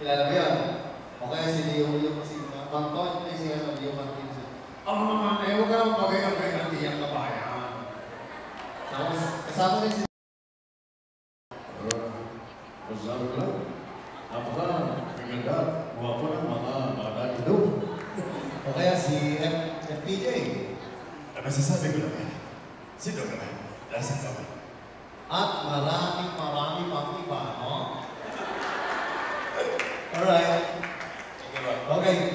Kilala mo yun? O kaya si Leo yung si Banton, ay si Leo Martins. Ako naman, huwag ka naman bagay-bagay ng tiyang kabayan. Tapos, kasama rin si... Masasabi ko lang, maganda, guwapo ng mga dadido. O kaya si FPJ. Masasabi ko lang, sino ka ba? Lasang ka ba? At marami pang iba, no? Alright. Okay.